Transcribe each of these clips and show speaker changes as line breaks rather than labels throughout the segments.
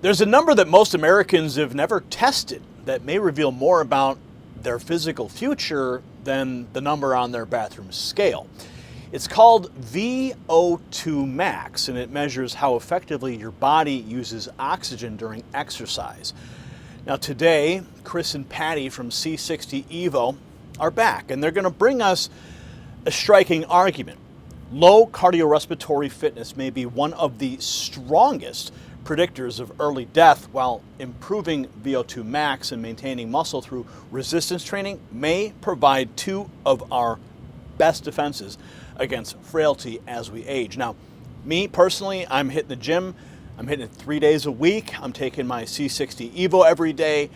There's a number that most Americans have never tested that may reveal more about their physical future than the number on their bathroom scale. It's called VO2 max, and it measures how effectively your body uses oxygen during exercise. Now today, Chris and Patty from C60 Evo are back, and they're going to bring us a striking argument. Low cardiorespiratory fitness may be one of the strongest predictors of early death, while improving VO2 max and maintaining muscle through resistance training may provide two of our best defenses against frailty as we age. Now, me personally, I'm hitting the gym. I'm hitting it 3 days a week. I'm taking my C60 Evo every day.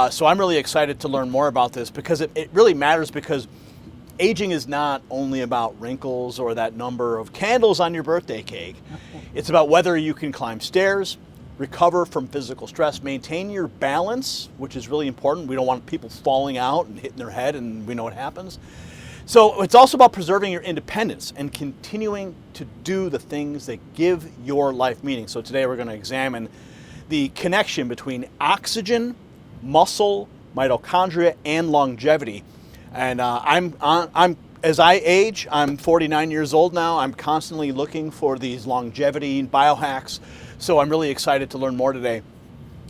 So I'm really excited to learn more about this, because it really matters, because aging is not only about wrinkles or that number of candles on your birthday cake. It's about whether you can climb stairs, recover from physical stress, maintain your balance, which is really important. We don't want people falling out and hitting their head, and we know what happens. So it's also about preserving your independence and continuing to do the things that give your life meaning. So today we're going to examine the connection between oxygen, muscle, mitochondria, and longevity. And as I age, I'm 49 years old now. I'm constantly looking for these longevity biohacks. So I'm really excited to learn more today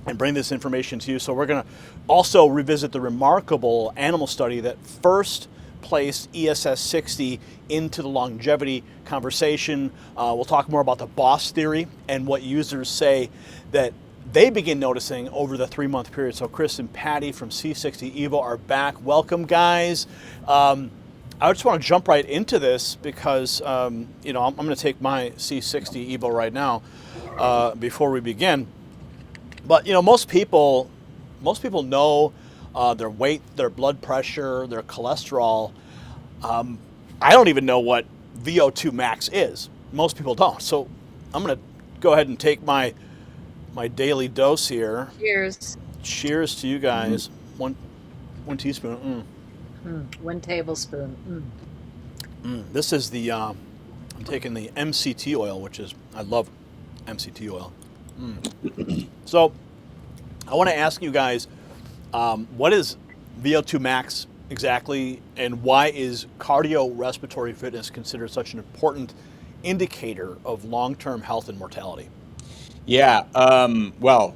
and bring this information to you. So we're going to also revisit the remarkable animal study that first placed ESS 60 into the longevity conversation. We'll talk more about the boss theory and what users say that they begin noticing over the 3-month period. So Chris and Patty from C60 Evo are back. Welcome, guys. I just want to jump right into this because I'm going to take my C60 Evo right now before we begin. But most people know their weight, their blood pressure, their cholesterol. I don't even know what VO2 max is. Most people don't. So I'm going to go ahead and take my daily dose here.
Cheers.
Cheers to you guys. One teaspoon.
1 tablespoon.
This is the, I'm taking the MCT oil, I love MCT oil. So I want to ask you guys, what is VO2 max exactly, and why is cardiorespiratory fitness considered such an important indicator of long-term health and mortality?
Yeah, well,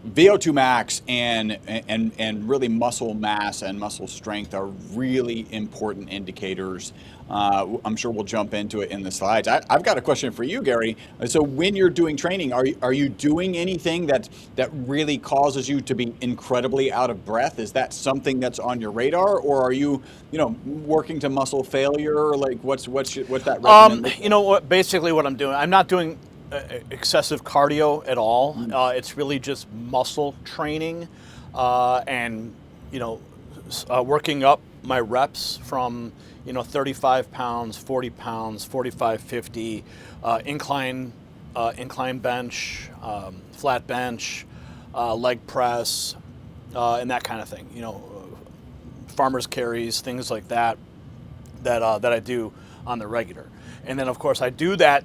VO2 max and really muscle mass and muscle strength are really important indicators. I'm sure we'll jump into it in the slides. I've got a question for you, Gary. So when you're doing training, are you doing anything that really causes you to be incredibly out of breath? Is that something that's on your radar, or are you working to muscle failure? Like what's that regimen?
Basically what I'm doing, I'm not doing excessive cardio at all. It's really just muscle training and working up my reps from 35 pounds, 40 pounds, 45, 50, incline bench, flat bench, leg press, and that kind of thing. Farmer's carries, things like that I do on the regular. And then of course I do that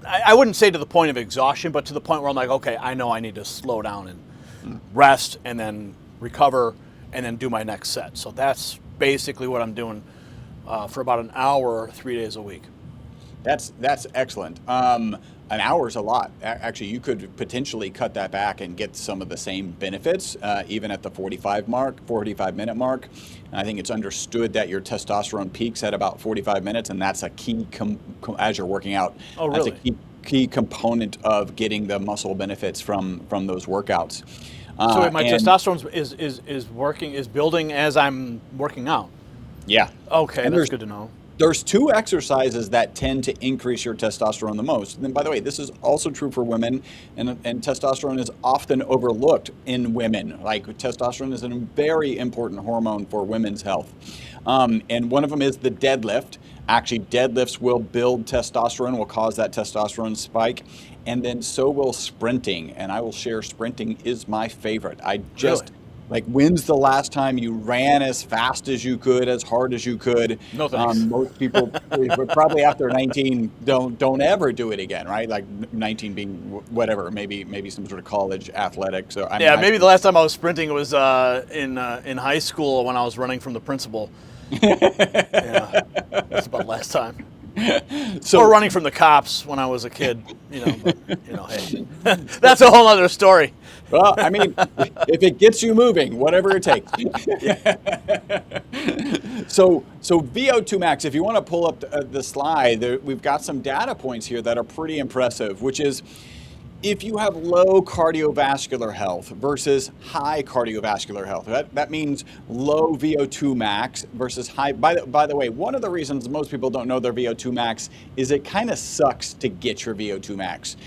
I wouldn't say to the point of exhaustion, but to the point where I'm like, okay, I know I need to slow down and rest and then recover and then do my next set. So that's basically what I'm doing for about an hour, 3 days a week.
That's excellent. An hour is a lot. Actually, you could potentially cut that back and get some of the same benefits, even at the 45-minute mark. And I think it's understood that your testosterone peaks at about 45 minutes, and that's a key as you're working out.
Oh, really?
That's a key component of getting the muscle benefits from those workouts.
So my testosterone is building as I'm working out.
Yeah.
Okay, that's good to know.
There's 2 exercises that tend to increase your testosterone the most. And then, by the way, this is also true for women, and testosterone is often overlooked in women. Like testosterone is a very important hormone for women's health. And one of them is the deadlift. Actually, deadlifts will build testosterone, will cause that testosterone spike. And then so will sprinting. And I will share sprinting is my favorite. Like, when's the last time you ran as fast as you could, as hard as you could?
No thanks.
Most people probably after 19 don't ever do it again, right? Like 19 being whatever, maybe some sort of college athletic. So
Yeah, maybe the last time I was sprinting was in high school when I was running from the principal. Yeah, that's about the last time.
So
Or running from the cops when I was a kid, but, hey, that's a whole other story.
well, I mean, if it gets you moving, whatever it takes. So VO2 max, if you want to pull up the slide, we've got some data points here that are pretty impressive, which is if you have low cardiovascular health versus high cardiovascular health, that means low VO2 max versus high. By the way, one of the reasons most people don't know their VO2 max is it kind of sucks to get your VO2 max.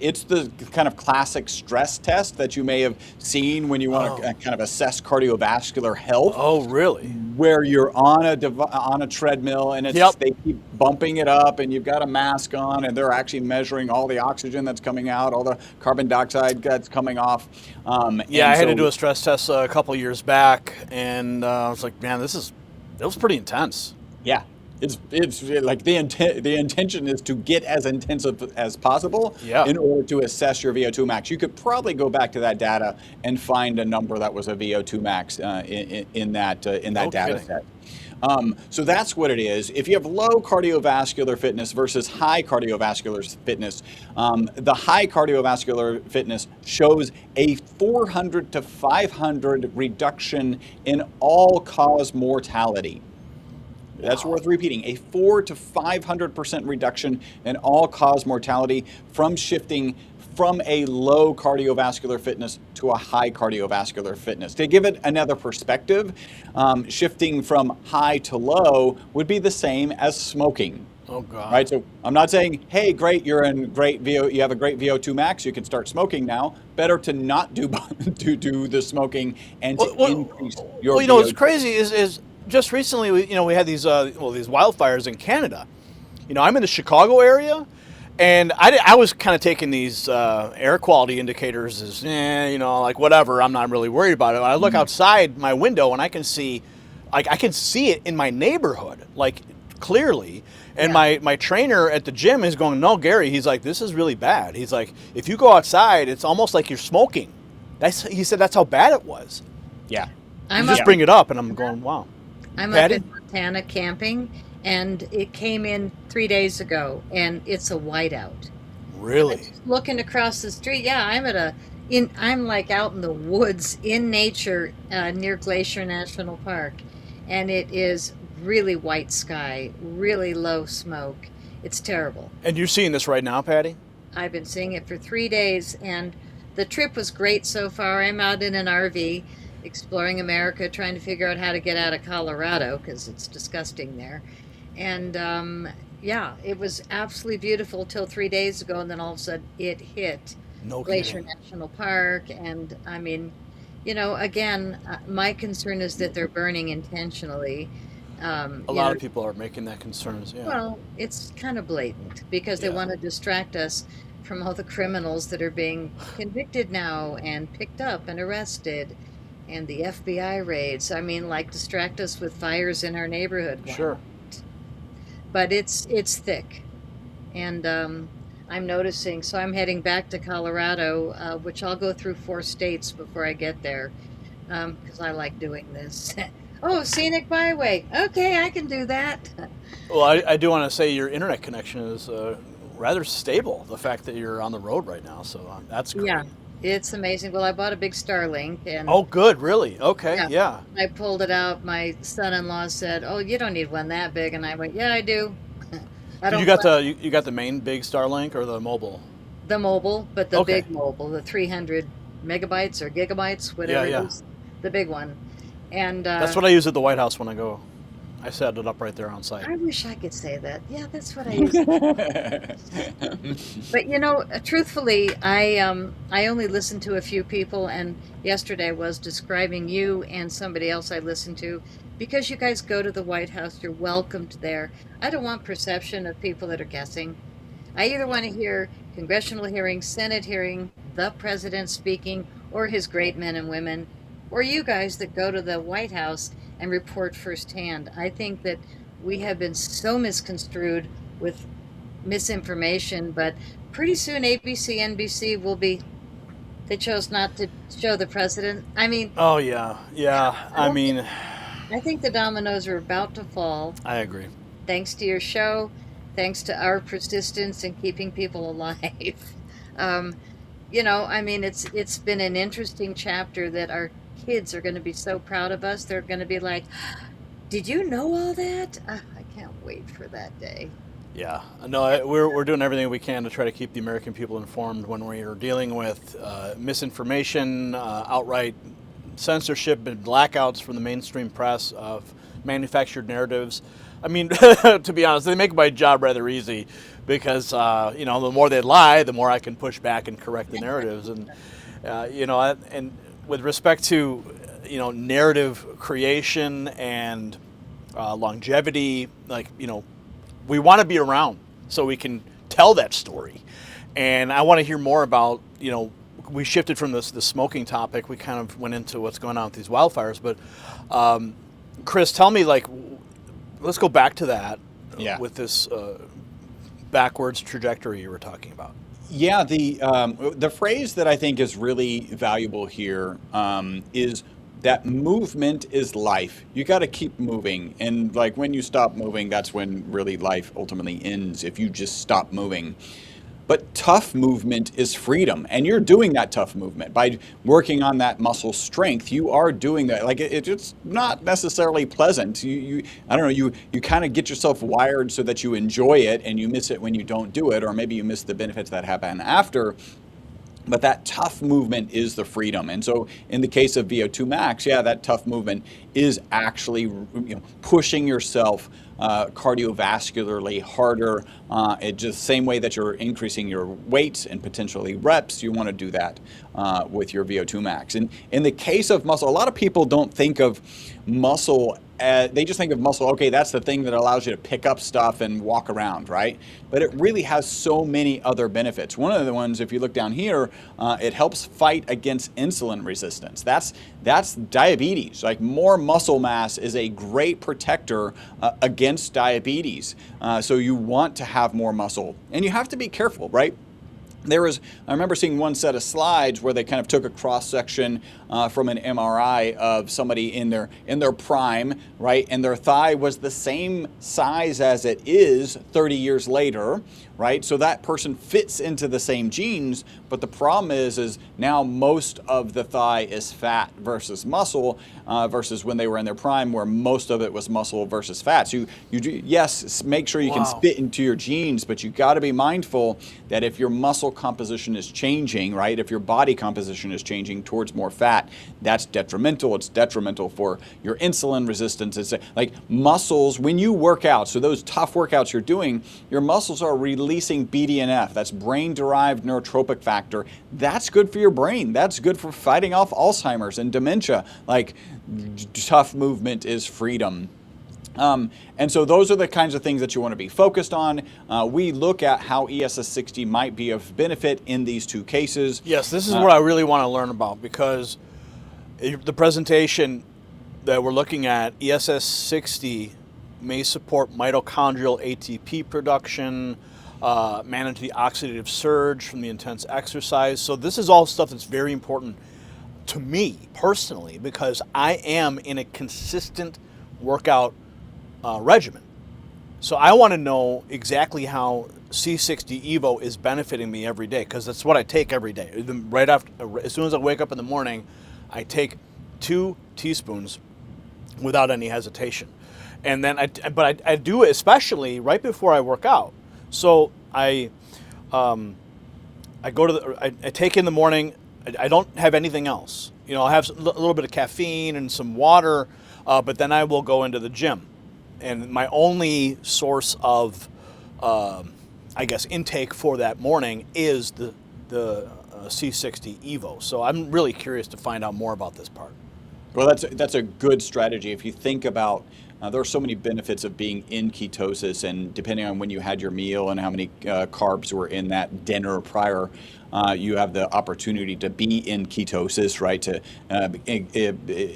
It's the kind of classic stress test that you may have seen when you want to kind of assess cardiovascular health.
Oh, really?
Where you're on a treadmill and they keep bumping it up, and you've got a mask on, and they're actually measuring all the oxygen that's coming out, all the carbon dioxide that's coming off.
I had to do a stress test a couple years back, and I was like, man, that was pretty intense.
Yeah. It's like the intention is to get as intensive as possible in order to assess your VO2 max. You could probably go back to that data and find a number that was a VO2 max in that data set. So that's what it is. If you have low cardiovascular fitness versus high cardiovascular fitness, the high cardiovascular fitness shows a 400 to 500 reduction in all-cause mortality. That's worth repeating. A 400 to 500% reduction in all-cause mortality from shifting from a low cardiovascular fitness to a high cardiovascular fitness. To give it another perspective, shifting from high to low would be the same as smoking.
Oh God!
Right. So I'm not saying, hey, great, you have a great VO2 max, you can start smoking now. Better to not do the smoking and to increase your.
Well, what's crazy is just recently we had these wildfires in Canada. I'm in the Chicago area. And I was kind of taking these air quality indicators as, like whatever. I'm not really worried about it. I look outside my window and I can see it in my neighborhood, like clearly. And my trainer at the gym is going, no, Gary. He's like, this is really bad. He's like, if you go outside, it's almost like you're smoking. He said that's how bad it was.
Yeah.
You just bring it up, and I'm going, wow.
I'm
Patty?
up in Montana camping. And it came in 3 days ago, and it's a whiteout.
Really?
Looking across the street, I'm like out in the woods in nature near Glacier National Park, and it is really white sky, really low smoke. It's terrible.
And you're seeing this right now, Patty?
I've been seeing it for 3 days, and the trip was great so far. I'm out in an RV exploring America, trying to figure out how to get out of Colorado because it's disgusting there. And it was absolutely beautiful till 3 days ago, and then all of a sudden it hit Glacier National Park. And I mean, again, my concern is that they're burning intentionally.
A lot of people are making that concerns. Yeah.
Well, it's kind of blatant because they want to distract us from all the criminals that are being convicted now and picked up and arrested, and the FBI raids. I mean, like distract us with fires in our neighborhood.
Sure.
But it's thick, and I'm noticing. So I'm heading back to Colorado, which I'll go through 4 states before I get there, because I like doing this. Oh, scenic byway. Okay, I can do that.
Well, I do want to say your internet connection is rather stable. The fact that you're on the road right now, so that's great.
Yeah, it's amazing. Well, I bought a big Starlink, and
oh, good, really? Okay, yeah.
I pulled it out. My son-in-law said, "Oh, you don't need one that big," and I went, "Yeah, I do."
You got the main big Starlink or the mobile?
The mobile, but the big mobile, the 300 megabytes or gigabytes, whatever it is, the big one. And
that's what I use at the White House when I go. I set it up right there on site.
I wish I could say that. Yeah, that's what I use. But truthfully, I only listened to a few people, and yesterday I was describing you and somebody else I listened to, because you guys go to the White House, you're welcomed there. I don't want perception of people that are guessing. I either want to hear congressional hearing, Senate hearing, the president speaking, or his great men and women. or you guys that go to the White House and report firsthand. I think that we have been so misconstrued with misinformation, but pretty soon ABC, NBC will be, they chose not to show the president. I mean,
Oh yeah, yeah.
I
I
don't think,
mean,
I think the dominoes are about to fall
I agree.
thanks to your show, thanks to our persistence in keeping people alive. um, I mean, it's been an interesting chapter that our kids are going to be so proud of us. They're going to be like, "Did you know all that?" I can't wait for that day.
Yeah, no, we're doing everything we can to try to keep the American people informed when we are dealing with misinformation, outright censorship, and blackouts from the mainstream press of manufactured narratives. I mean, to be honest, they make my job rather easy because the more they lie, the more I can push back and correct the narratives. And and with respect to narrative creation and longevity, we want to be around so we can tell that story. And I want to hear more about, we shifted from the smoking topic. We kind of went into what's going on with these wildfires. But Chris, tell me, let's go back to that with this backwards trajectory you were talking about.
Yeah, the phrase that I think is really valuable here is that movement is life. You got to keep moving, and when you stop moving, that's when really life ultimately ends. If you just stop moving. But tough movement is freedom, and you're doing that tough movement by working on that muscle strength. You are doing that. It's not necessarily pleasant. I don't know. You kind of get yourself wired so that you enjoy it, and you miss it when you don't do it, or maybe you miss the benefits that happen after. But that tough movement is the freedom. And so in the case of VO2 max, that tough movement is actually pushing yourself cardiovascularly harder. It just same way that you're increasing your weights and potentially reps, you want to do that with your VO2 max. And in the case of muscle, a lot of people don't think of muscle. They just think of muscle, okay, that's the thing that allows you to pick up stuff and walk around, right? But it really has so many other benefits. One of the ones, if you look down here, it helps fight against insulin resistance. That's diabetes. More muscle mass is a great protector against diabetes. So you want to have more muscle. And you have to be careful, right? I remember seeing one set of slides where they kind of took a cross section from an MRI of somebody in their prime, right? And their thigh was the same size as it is 30 years later, right? So that person fits into the same genes, but the problem is now most of the thigh is fat versus muscle, versus when they were in their prime, where most of it was muscle versus fat. So yes, make sure you can fit into your genes, but you got to be mindful that if your muscle composition is changing, right? If your body composition is changing towards more fat, that's detrimental. It's detrimental for your insulin resistance. It's like muscles, when you work out, so those tough workouts you're doing, your muscles are releasing BDNF. That's brain-derived neurotropic factor. That's good for your brain. That's good for fighting off Alzheimer's and dementia. Tough movement is freedom. And so those are the kinds of things that you want to be focused on. We look at how ESS 60 might be of benefit in these two cases.
Yes, this is what I really want to learn about, because the presentation that we're looking at, ESS 60 may support mitochondrial ATP production, manage the oxidative surge from the intense exercise. So this is all stuff that's very important to me personally, because I am in a consistent workout regimen. So I want to know exactly how C60 Evo is benefiting me every day, because that's what I take every day. Right after, as soon as I wake up in the morning, I take 2 teaspoons without any hesitation. And then I do it especially right before I work out. So I go to I take in the morning. I don't have anything else. I'll have a little bit of caffeine and some water, but then I will go into the gym. And my only source of, intake for that morning is the C60 Evo. So I'm really curious to find out more about this part.
Well, that's a good strategy. If you think about, there are so many benefits of being in ketosis, and depending on when you had your meal and how many carbs were in that dinner prior, you have the opportunity to be in ketosis, right? To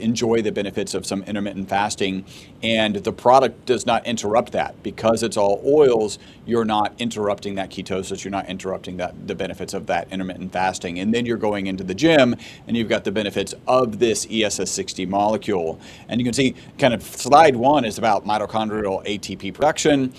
enjoy the benefits of some intermittent fasting, and the product does not interrupt that because it's all oils. You're not interrupting that ketosis. You're not interrupting the benefits of that intermittent fasting, and then you're going into the gym, and you've got the benefits of this ESS60 molecule. And you can see, kind of slide 1 is about mitochondrial ATP production.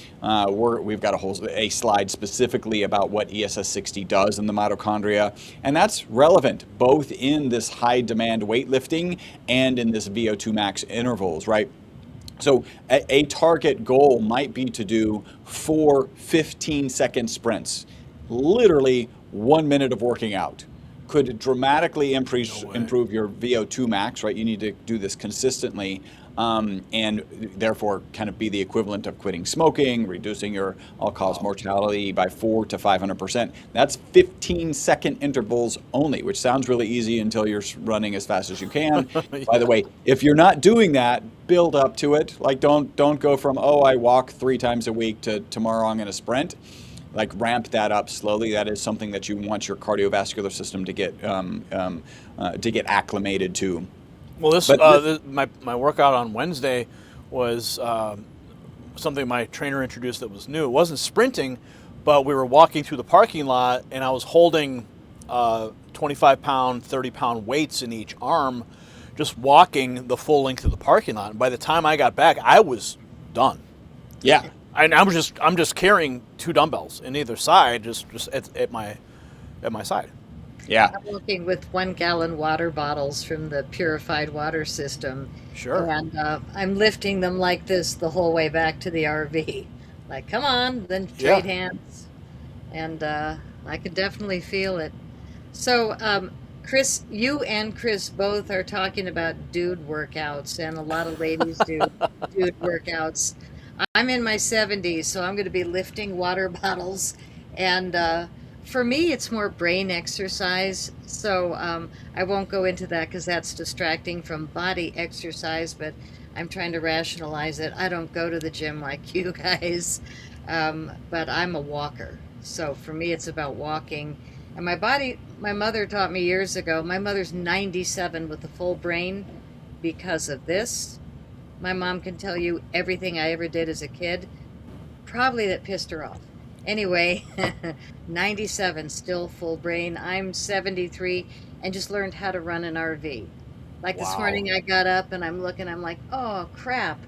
We've got a slide specifically about what ESS60 does in the mitochondria, and that's relevant both in this high demand weightlifting and in this VO2 max intervals, right? So a target goal might be to do 4 15-second sprints, literally 1 minute of working out. Could dramatically improve your VO2 max, right? You need to do this consistently, and therefore kind of be the equivalent of quitting smoking, reducing your all-cause mortality by 400 to 500%. That's 15-second intervals only, which sounds really easy until you're running as fast as you can. Yeah. By the way, if you're not doing that, build up to it. Like don't go from, oh, I walk 3 times a week to tomorrow I'm going to sprint. Like ramp that up slowly. That is something that you want your cardiovascular system to get acclimated to.
Well, my workout on Wednesday was something my trainer introduced that was new. It wasn't sprinting, but we were walking through the parking lot, and I was holding 25-pound, 30-pound weights in each arm, just walking the full length of the parking lot. And by the time I got back, I was done.
Yeah.
I'm just carrying 2 dumbbells in either side, just at my side.
Yeah.
I'm working with 1-gallon water bottles from the purified water system.
Sure.
And I'm lifting them like this the whole way back to the RV. Like, come on, then trade hands. And I could definitely feel it. So, Chris, you and Chris both are talking about dude workouts, and a lot of ladies do dude workouts. I'm in my 70s, so I'm going to be lifting water bottles. And for me, it's more brain exercise. So I won't go into that because that's distracting from body exercise, but I'm trying to rationalize it. I don't go to the gym like you guys, but I'm a walker. So for me, it's about walking. And my mother taught me years ago, my mother's 97 with a full brain because of this. My mom can tell you everything I ever did as a kid. Probably that pissed her off. Anyway, 97, still full brain. I'm 73 and just learned how to run an RV. Like this morning I got up and I'm looking, I'm like, oh crap,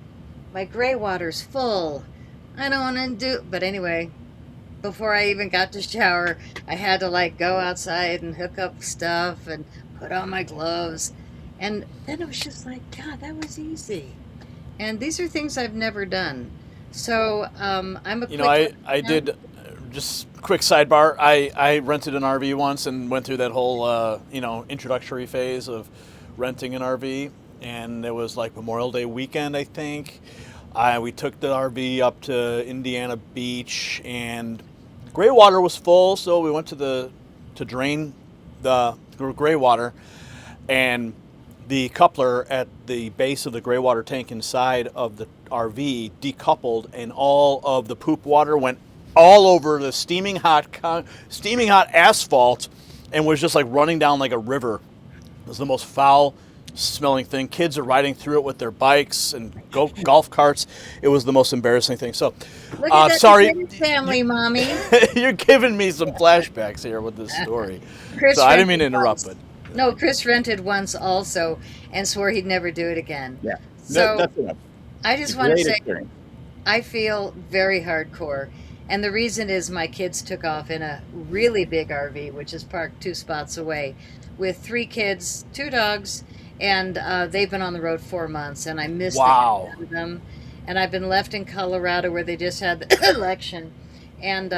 my gray water's full. I don't want to do, but anyway, before I even got to shower, I had to like go outside and hook up stuff and put on my gloves. And then it was just like, God, that was easy. And these are things I've never done. So I'm a
I did, just quick sidebar, I rented an RV once and went through that whole, introductory phase of renting an RV. And it was like Memorial Day weekend, I think. We took the RV up to Indiana Beach, and gray water was full, so we went to drain the gray water, and the coupler at the base of the gray water tank inside of the RV decoupled, and all of the poop water went all over the steaming hot asphalt and was just like running down like a river. It was the most foul smelling thing. Kids are riding through it with their bikes and golf carts. It was the most embarrassing thing. So,
Look at that
sorry,
family, mommy.
You're giving me some flashbacks here with this story.
Chris
So I didn't mean to interrupt, but
no, Chris rented once also and swore he'd never do it again.
Yeah.
So
That's enough.
I just want to say,
Experience.
I feel very hardcore. And the reason is my kids took off in a really big RV, which is parked 2 spots away, with 3 kids, 2 dogs, and they've been on the road 4 months, and I miss the heck out of them. And I've been left in Colorado where they just had the election. And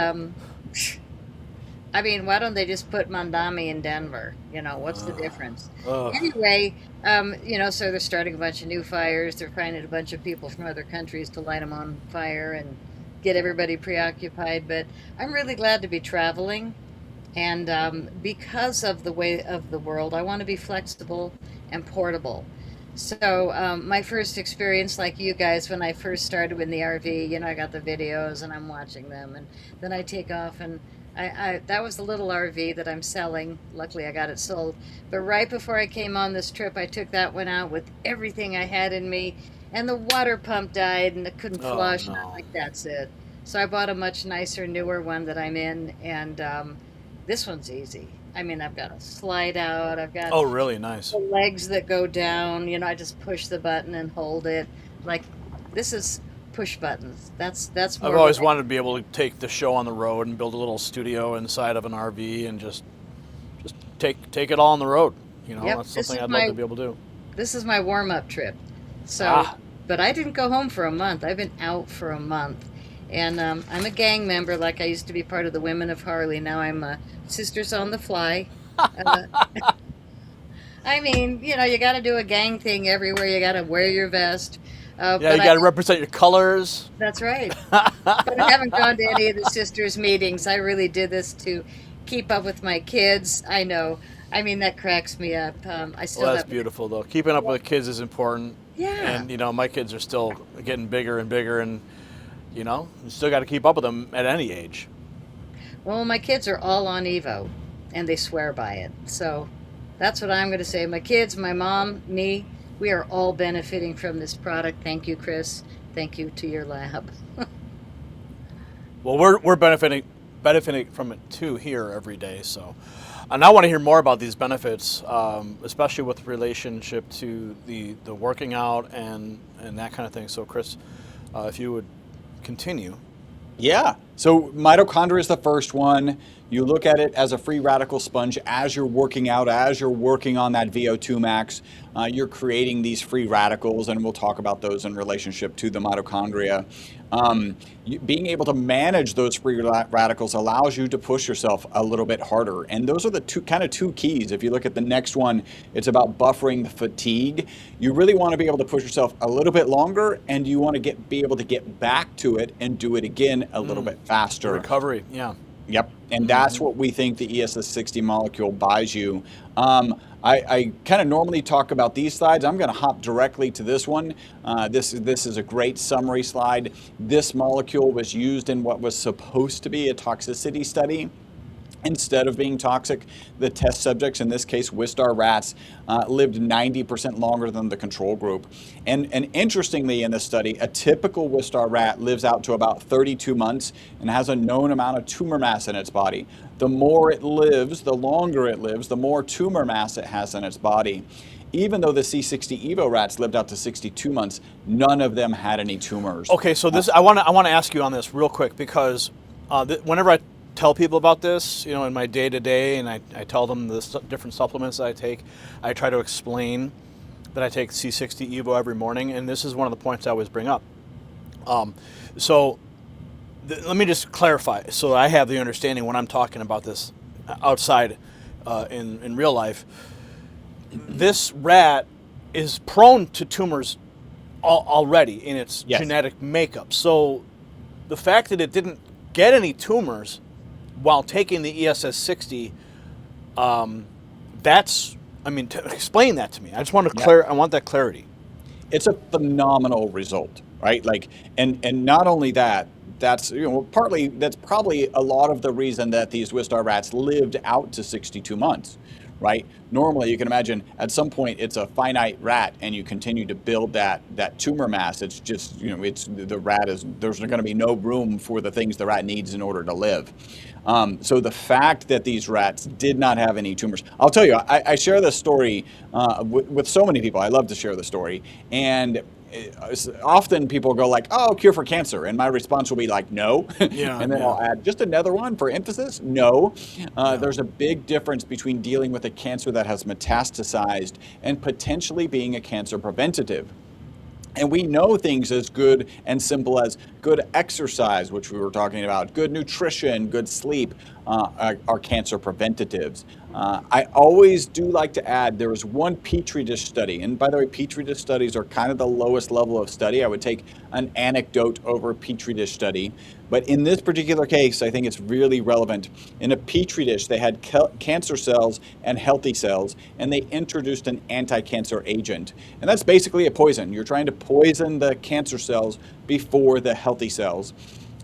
I mean, why don't they just put Mondami in Denver? What's the difference? Anyway, so they're starting a bunch of new fires. They're finding a bunch of people from other countries to light them on fire and get everybody preoccupied. But I'm really glad to be traveling. And because of the way of the world, I want to be flexible and portable. So my first experience, like you guys, when I first started in the RV, I got the videos and I'm watching them. And then I take off and I that was the little RV that I'm selling. Luckily, I got it sold. But right before I came on this trip, I took that one out with everything I had in me, and the water pump died, and it couldn't
Oh
flush. And I'm
no.
like, that's it. So I bought a much nicer, newer one that I'm in, and this one's easy. I mean, I've got a slide out. I've got
Oh, really nice.
the legs that go down. I just push the button and hold it. Like this is push buttons. That's
I've
more what
always wanted to be able to take the show on the road and build a little studio inside of an RV and just take it all on the road.
Yep,
That's something I'd love to be able to do.
this is my warm up trip. So,
Ah,
but I didn't go home for a month. I've been out for a month. And I'm a gang member, like I used to be part of the Women of Harley. Now I'm Sisters on the Fly. Uh, I mean, you got to do a gang thing everywhere. You got to wear your vest.
yeah,
But
you got to represent your colors.
that's right. But I haven't gone to any of the sisters' meetings. I really did this to keep up with my kids. I know. I mean, that cracks me up. I
Well,
still
that's
have.
beautiful though. Keeping up with the kids is important,
Yeah.
and my kids are still getting bigger and bigger, and you still got to keep up with them at any age.
Well, my kids are all on Evo, and they swear by it. So that's what I'm going to say. My kids, my mom, me, we are all benefiting from this product. Thank you, Chris. Thank you to your lab.
Well, we're benefiting from it too here every day. So, and I want to hear more about these benefits, especially with relationship to the working out and that kind of thing. So, Chris, if you would continue.
Yeah. So mitochondria is the first one. You look at it as a free radical sponge as you're working out, as you're working on that VO2 max, you're creating these free radicals, and we'll talk about those in relationship to the mitochondria. Being able to manage those free radicals allows you to push yourself a little bit harder. And those are the two keys. If you look at the next one, it's about buffering the fatigue. You really want to be able to push yourself a little bit longer, and you want to be able to get back to it and do it again a little bit
The
faster.
recovery, yeah.
Yep, and that's what we think the ESS60 molecule buys you. I kind of normally talk about these slides. I'm going to hop directly to this one. This is a great summary slide. This molecule was used in what was supposed to be a toxicity study. Instead of being toxic, the test subjects, in this case Wistar rats, lived 90% longer than the control group. And interestingly in this study, a typical Wistar rat lives out to about 32 months and has a known amount of tumor mass in its body. The more it lives, the longer it lives, the more tumor mass it has in its body. Even though the C60 Evo rats lived out to 62 months, none of them had any tumors.
Okay, so this I want to ask you on this real quick because whenever I tell people about this, in my day to day, and I tell them the different supplements that I take, I try to explain that I take C60 Evo every morning, and this is one of the points I always bring up. So let me just clarify, so I have the understanding when I'm talking about this outside in real life. This rat is prone to tumors already in its
Yes.
genetic makeup. So the fact that it didn't get any tumors while taking the ESS60, explain that to me. I just want I want that clarity.
It's a phenomenal result, right? And not only that, that's probably a lot of the reason that these Wistar rats lived out to 62 months, right? Normally, you can imagine at some point it's a finite rat, and you continue to build that tumor mass. It's just there's going to be no room for the things the rat needs in order to live. So the fact that these rats did not have any tumors, I'll tell you, I share this story with so many people. I love to share the story, and often people go like, "Oh, cure for cancer," and my response will be like, "No,"
Yeah,
and then
yeah.
I'll add just another one for emphasis. No, there's a big difference between dealing with a cancer that has metastasized and potentially being a cancer preventative. And we know things as good and simple as good exercise, which we were talking about, good nutrition, good sleep, are cancer preventatives. I always do like to add, there was one Petri dish study, and by the way, Petri dish studies are kind of the lowest level of study. I would take an anecdote over a Petri dish study. But in this particular case, I think it's really relevant. In a Petri dish, they had cancer cells and healthy cells, and they introduced an anti-cancer agent. And that's basically a poison. You're trying to poison the cancer cells before the healthy cells.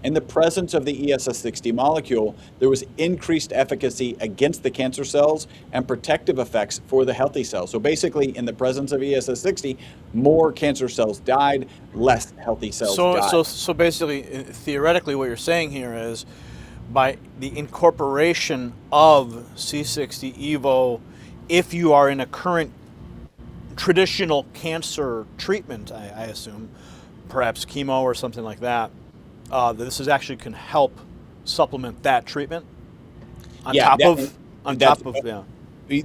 In the presence of the ESS60 molecule, there was increased efficacy against the cancer cells and protective effects for the healthy cells. So basically, in the presence of ESS60, more cancer cells died, less healthy cells died.
So basically, theoretically, what you're saying here is by the incorporation of C60 Evo, if you are in a current traditional cancer treatment, I assume, perhaps chemo or something like that, this is actually can help supplement that treatment on
Yeah,
top
that,
of
that's
yeah.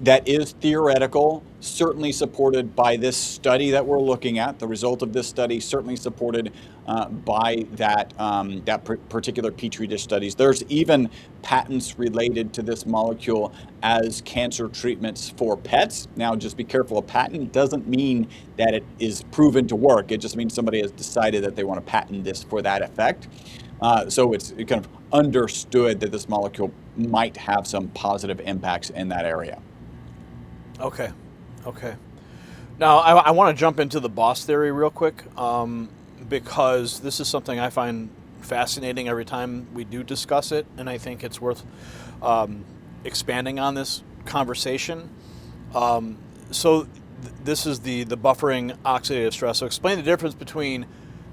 that is theoretical, certainly supported by this study that we're looking at. The result of this study certainly supported by that particular petri dish studies. There's even patents related to this molecule as cancer treatments for pets. Now, just be careful. A patent doesn't mean that it is proven to work. It just means somebody has decided that they want to patent this for that effect. So it's kind of understood that this molecule might have some positive impacts in that area.
Okay. Now, I want to jump into the boss theory real quick, because this is something I find fascinating every time we do discuss it, and I think it's worth expanding on this conversation. This is the buffering oxidative stress. So explain the difference between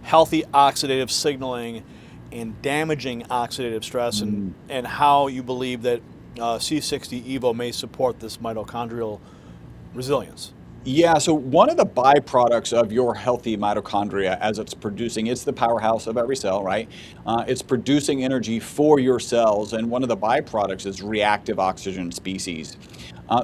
healthy oxidative signaling and damaging oxidative stress, and how you believe that C60 Evo may support this mitochondrial resilience.
Yeah, so one of the byproducts of your healthy mitochondria as it's producing, it's the powerhouse of every cell, right? It's producing energy for your cells, and one of the byproducts is reactive oxygen species.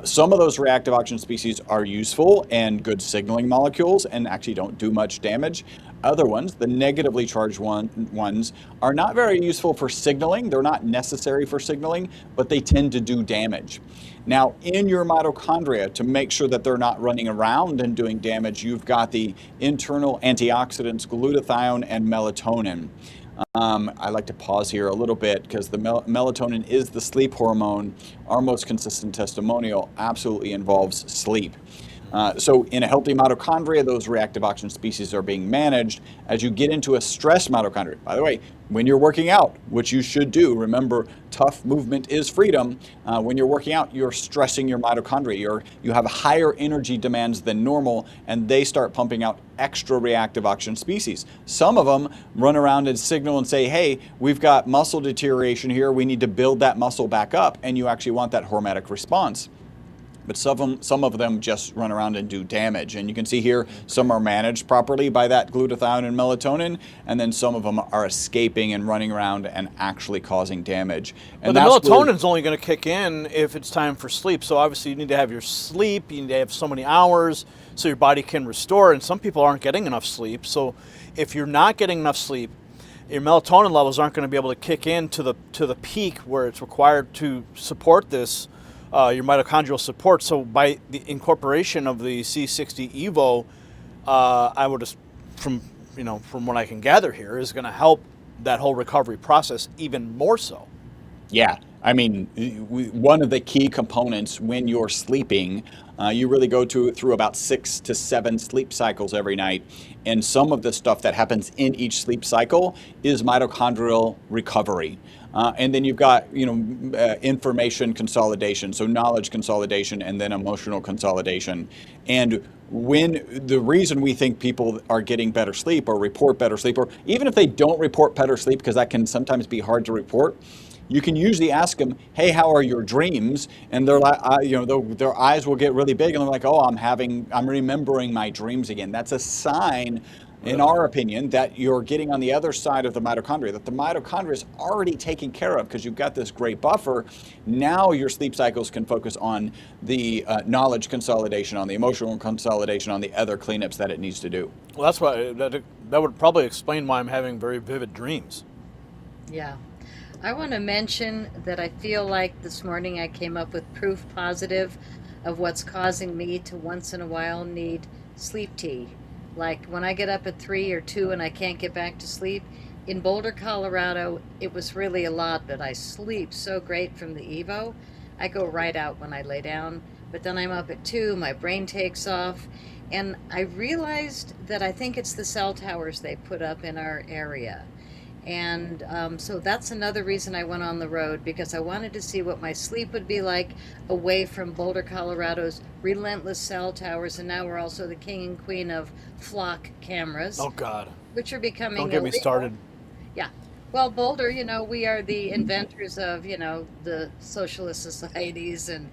Some of those reactive oxygen species are useful and good signaling molecules and actually don't do much damage. Other ones, the negatively charged ones, are not very useful for signaling. They're not necessary for signaling, but they tend to do damage. Now, in your mitochondria, to make sure that they're not running around and doing damage, you've got the internal antioxidants, glutathione and melatonin. I like to pause here a little bit because the melatonin is the sleep hormone. Our most consistent testimonial absolutely involves sleep. So in a healthy mitochondria, those reactive oxygen species are being managed. As you get into a stressed mitochondria, by the way, when you're working out, which you should do, remember, tough movement is freedom. When you're working out, you're stressing your mitochondria. You have higher energy demands than normal, and they start pumping out extra reactive oxygen species. Some of them run around and signal and say, hey, we've got muscle deterioration here. We need to build that muscle back up, and you actually want that hormetic response. But some of them just run around and do damage. And you can see here, some are managed properly by that glutathione and melatonin, and then some of them are escaping and running around and actually causing damage. And
but the melatonin's only going to kick in if it's time for sleep. So obviously you need to have your sleep, you need to have so many hours so your body can restore, and some people aren't getting enough sleep. So if you're not getting enough sleep, your melatonin levels aren't going to be able to kick in to the peak where it's required to support this, your mitochondrial support. So by the incorporation of the C60 Evo, I would, from what I can gather here, is going to help that whole recovery process even more so.
Yeah, I mean, one of the key components when you're sleeping, you really go through about 6 to 7 sleep cycles every night. And some of the stuff that happens in each sleep cycle is mitochondrial recovery. And then you've got, information consolidation, so knowledge consolidation, and then emotional consolidation. And when the reason we think people are getting better sleep or report better sleep, or even if they don't report better sleep, because that can sometimes be hard to report, you can usually ask them, hey, how are your dreams? And they're like, their eyes will get really big and they're like, oh, I'm remembering my dreams again. That's a sign, in our opinion, that you're getting on the other side of the mitochondria, that the mitochondria is already taken care of because you've got this great buffer. Now your sleep cycles can focus on the knowledge consolidation, on the emotional consolidation, on the other cleanups that it needs to do.
Well, that's why that would probably explain why I'm having very vivid dreams.
Yeah. I want to mention that I feel like this morning I came up with proof positive of what's causing me to once in a while need sleep tea. Like when I get up at 3 or 2 and I can't get back to sleep, in Boulder, Colorado, it was really a lot, but I sleep so great from the Evo. I go right out when I lay down, but then I'm up at 2, my brain takes off, and I realized that I think it's the cell towers they put up in our area. And so that's another reason I went on the road, because I wanted to see what my sleep would be like away from Boulder, Colorado's relentless cell towers. And now we're also the king and queen of flock cameras,
Oh God,
which are
don't
becoming
get me
illegal.
started.
Yeah. Well, Boulder, we are the inventors of, the socialist societies, and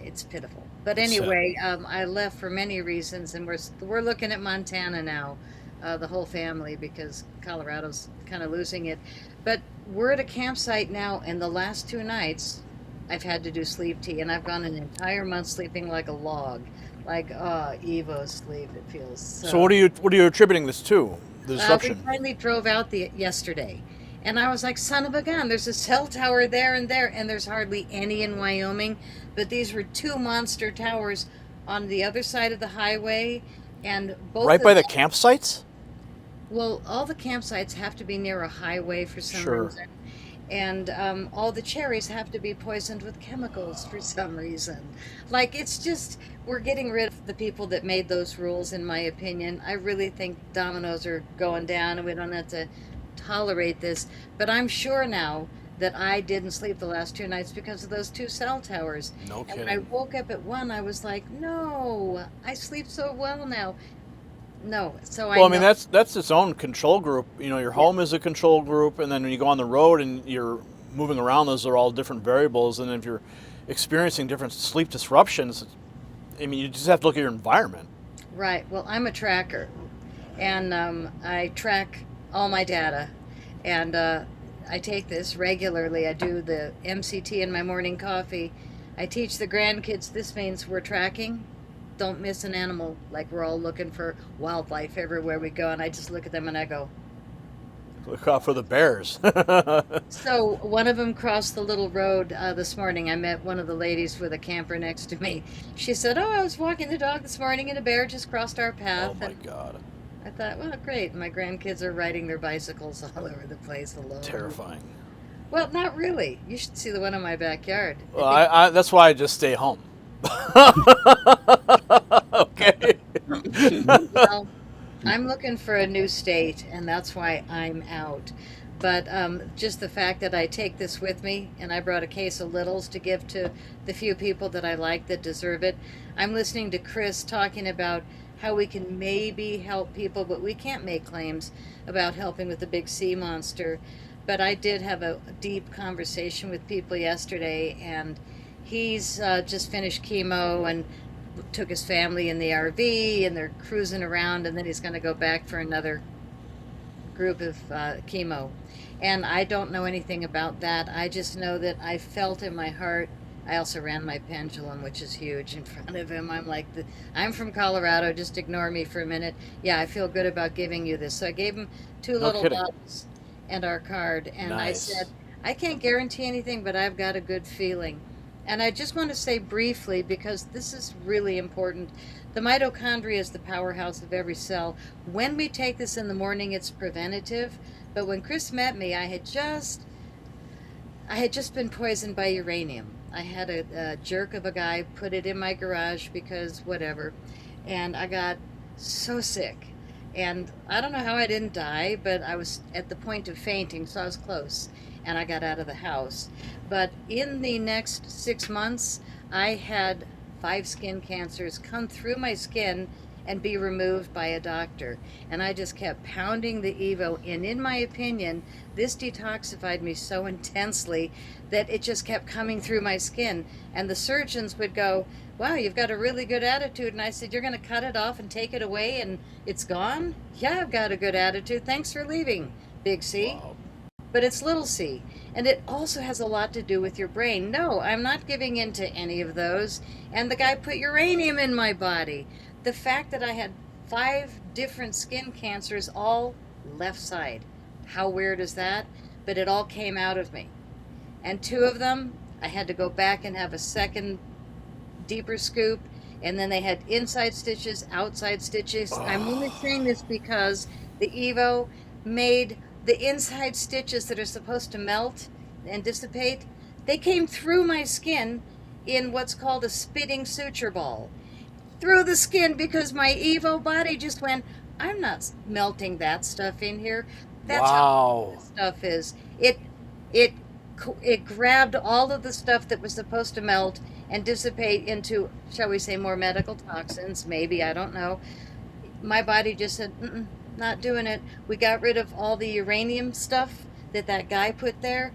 it's pitiful. But
It's sad.
anyway, I left for many reasons, and we're looking at Montana now, the whole family, because Colorado's kind of losing it. But we're at a campsite now, and the last 2 nights, I've had to do sleep tea, and I've gone an entire month sleeping like a log, like Evo sleep. It feels
So
so.
what are you attributing this to? The
We
disruption.
finally drove out yesterday, and I was like, "Son of a gun! There's a cell tower there and there, and there's hardly any in Wyoming, but these were two monster towers on the other side of the highway, and both
Right
of
by the
them.
campsites?
Well, all the campsites have to be near a highway for some
Sure.
reason, and all the cherries have to be poisoned with chemicals for some reason. Like, it's just, we're getting rid of the people that made those rules, in my opinion. I really think dominoes are going down, and we don't have to tolerate this. But I'm sure now that I didn't sleep the last 2 nights because of those two cell towers.
No
And when I
kidding.
woke up at 1, I was like, no, I sleep so well now. No, so I
Well, I mean
know.
that's its own control group. You know, your
Yeah.
home is a control group, and then when you go on the road and you're moving around, those are all different variables. And if you're experiencing different sleep disruptions, I mean, you just have to look at your environment.
Right. Well, I'm a tracker, and I track all my data, and I take this regularly. I do the MCT in my morning coffee. I teach the grandkids this means we're tracking. Don't miss an animal. Like, we're all looking for wildlife everywhere we go, and I just look at them and I go.
Look out for the bears.
So one of them crossed the little road this morning. I met one of the ladies with a camper next to me. She said, "Oh, I was walking the dog this morning, and a bear just crossed our
Oh
path."
my
And
God,
I thought, well, great. My grandkids are riding their bicycles all over the place alone.
terrifying.
Well, not really. You should see the one in my backyard. I
Well,
think,
that's why I just stay home. Okay.
well, I'm looking for a new state, and that's why I'm out. But just the fact that I take this with me, and I brought a case of littles to give to the few people that I like that deserve it. I'm listening to Chris talking about how we can maybe help people, but we can't make claims about helping with the big sea monster. But I did have a deep conversation with people yesterday, and he's just finished chemo and took his family in the RV, and they're cruising around, and then he's going to go back for another group of chemo. And I don't know anything about that. I just know that I felt in my heart. I also ran my pendulum, which is huge, in front of him. I'm like, I'm from Colorado. Just ignore me for a minute. Yeah, I feel good about giving you this. So I gave him two
No
little
kidding.
bottles and our card. And I said,
Nice.
I can't guarantee anything, but I've got a good feeling. And I just want to say briefly, because this is really important, the mitochondria is the powerhouse of every cell. When we take this in the morning, it's preventative. But when Chris met me, I had just been poisoned by uranium. I had a jerk of a guy put it in my garage because whatever, and I got so sick. And I don't know how I didn't die, but I was at the point of fainting, so I was close, and I got out of the house. But in the next 6 months, I had 5 skin cancers come through my skin and be removed by a doctor. And I just kept pounding the Evo. And in my opinion, this detoxified me so intensely that it just kept coming through my skin. And the surgeons would go, "Wow, you've got a really good attitude." And I said, "You're going to cut it off and take it away and it's gone?" "Yeah, I've got a good attitude. Thanks for leaving, Big C."
Wow.
But it's little c. And it also has a lot to do with your brain. No, I'm not giving in to any of those. And the guy put uranium in my body. The fact that I had 5 different skin cancers, all left side. How weird is that? But it all came out of me. And 2 of them, I had to go back and have a second deeper scoop. And then they had inside stitches, outside stitches. I'm only saying this because the Evo made the inside stitches that are supposed to melt and dissipate. They came through my skin in what's called a spitting suture ball. Through the skin, because my Evo body just went, "I'm not melting that stuff in here." That's how
Wow.
this stuff is. It it grabbed all of the stuff that was supposed to melt and dissipate into, shall we say, more medical toxins. Maybe, I don't know. My body just said, mm-mm, not doing it. We got rid of all the uranium stuff that guy put there.